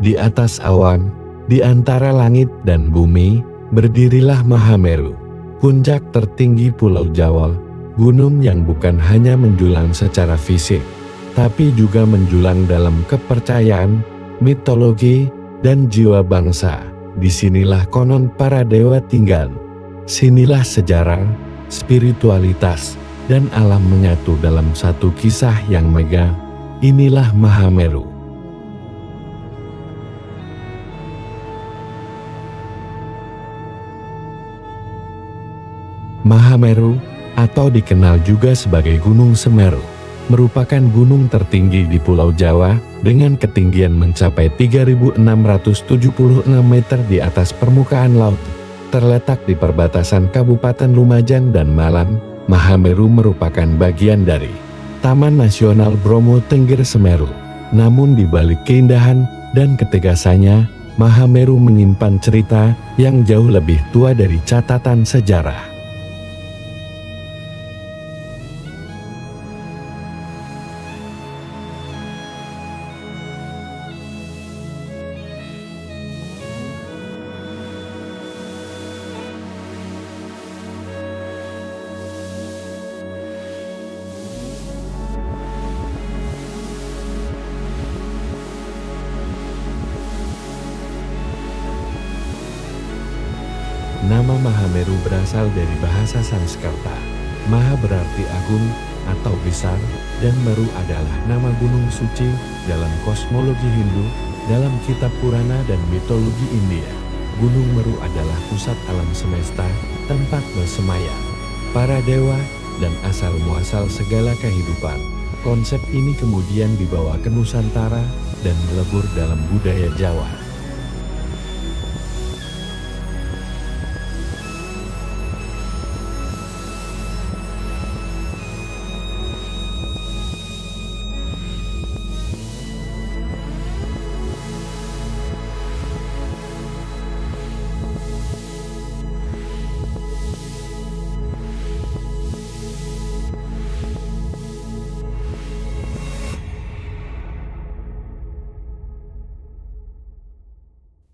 Di atas awan, di antara langit dan bumi, berdirilah Mahameru, puncak tertinggi Pulau Jawa, gunung yang bukan hanya menjulang secara fisik, tapi juga menjulang dalam kepercayaan, mitologi, dan jiwa bangsa. Disinilah konon para dewa tinggal. Sinilah sejarah, spiritualitas, dan alam menyatu dalam satu kisah yang megah. Inilah Mahameru. Mahameru, atau dikenal juga sebagai Gunung Semeru, merupakan gunung tertinggi di Pulau Jawa dengan ketinggian mencapai 3.676 meter di atas permukaan laut. Terletak di perbatasan Kabupaten Lumajang dan Malang, Mahameru merupakan bagian dari Taman Nasional Bromo Tengger Semeru. Namun di balik keindahan dan ketegasannya, Mahameru menyimpan cerita yang jauh lebih tua dari catatan sejarah. Nama Mahameru berasal dari bahasa Sanskerta. Maha berarti agung atau besar, dan Meru adalah nama gunung suci dalam kosmologi Hindu, dalam kitab Purana dan mitologi India. Gunung Meru adalah pusat alam semesta, tempat bersemayam para dewa, dan asal-muasal segala kehidupan. Konsep ini kemudian dibawa ke Nusantara dan melebur dalam budaya Jawa.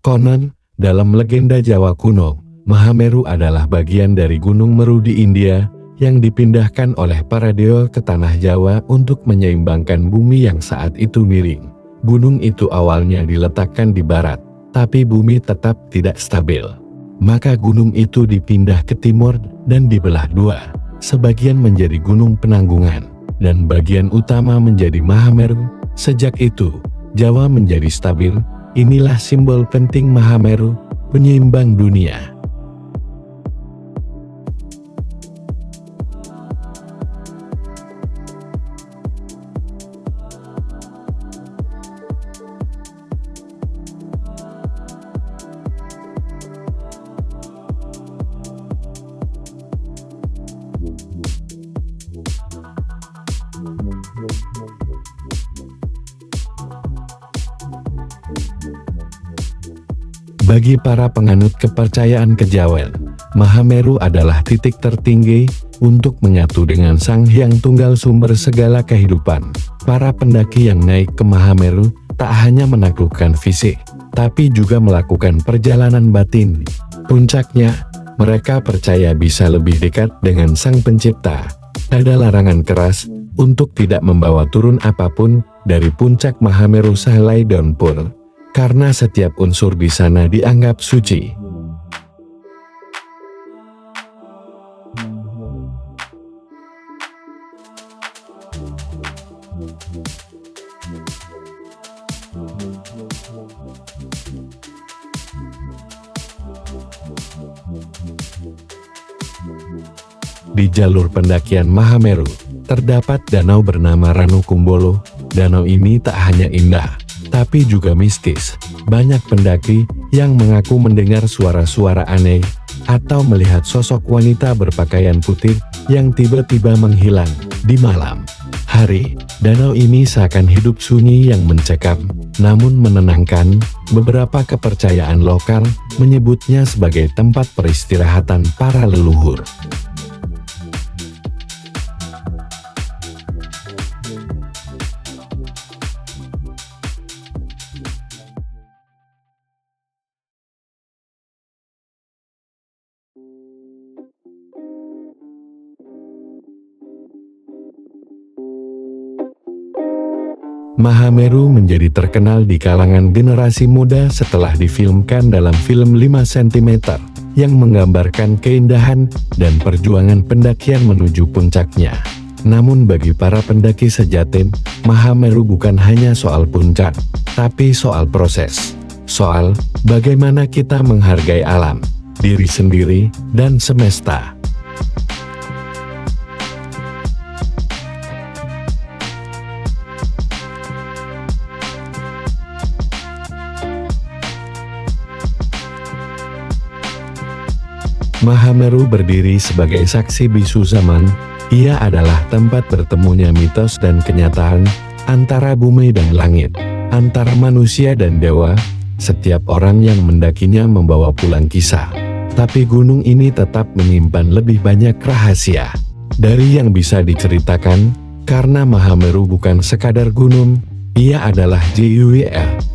Konon, dalam legenda Jawa kuno, Mahameru adalah bagian dari Gunung Meru di India yang dipindahkan oleh para dewa ke tanah Jawa untuk menyeimbangkan bumi yang saat itu miring. Gunung itu awalnya diletakkan di barat, tapi bumi tetap tidak stabil. Maka gunung itu dipindah ke timur dan dibelah dua. Sebagian menjadi Gunung Penanggungan, dan bagian utama menjadi Mahameru. Sejak itu, Jawa menjadi stabil. Inilah simbol penting Mahameru, penyeimbang dunia. Bagi para penganut kepercayaan kejawen, Mahameru adalah titik tertinggi untuk menyatu dengan Sang Hyang Tunggal sumber segala kehidupan. Para pendaki yang naik ke Mahameru tak hanya menaklukkan fisik, tapi juga melakukan perjalanan batin. Puncaknya, mereka percaya bisa lebih dekat dengan Sang Pencipta. Ada larangan keras untuk tidak membawa turun apapun dari puncak Mahameru sehelai daun pun, karena setiap unsur di sana dianggap suci. Di jalur pendakian Mahameru, terdapat danau bernama Ranukumbolo. Danau ini tak hanya indah, tapi juga mistis. Banyak pendaki yang mengaku mendengar suara-suara aneh, atau melihat sosok wanita berpakaian putih yang tiba-tiba menghilang di malam hari. Danau ini seakan hidup sunyi yang mencekam, namun menenangkan. Beberapa kepercayaan lokal menyebutnya sebagai tempat peristirahatan para leluhur. Mahameru menjadi terkenal di kalangan generasi muda setelah difilmkan dalam film 5 cm yang menggambarkan keindahan dan perjuangan pendakian menuju puncaknya. Namun bagi para pendaki sejati, Mahameru bukan hanya soal puncak, tapi soal proses. Soal bagaimana kita menghargai alam, diri sendiri, dan semesta. Mahameru berdiri sebagai saksi bisu zaman. Ia adalah tempat bertemunya mitos dan kenyataan, antara bumi dan langit, antara manusia dan dewa. Setiap orang yang mendakinya membawa pulang kisah. Tapi gunung ini tetap menyimpan lebih banyak rahasia dari yang bisa diceritakan, karena Mahameru bukan sekadar gunung, ia adalah JUWL.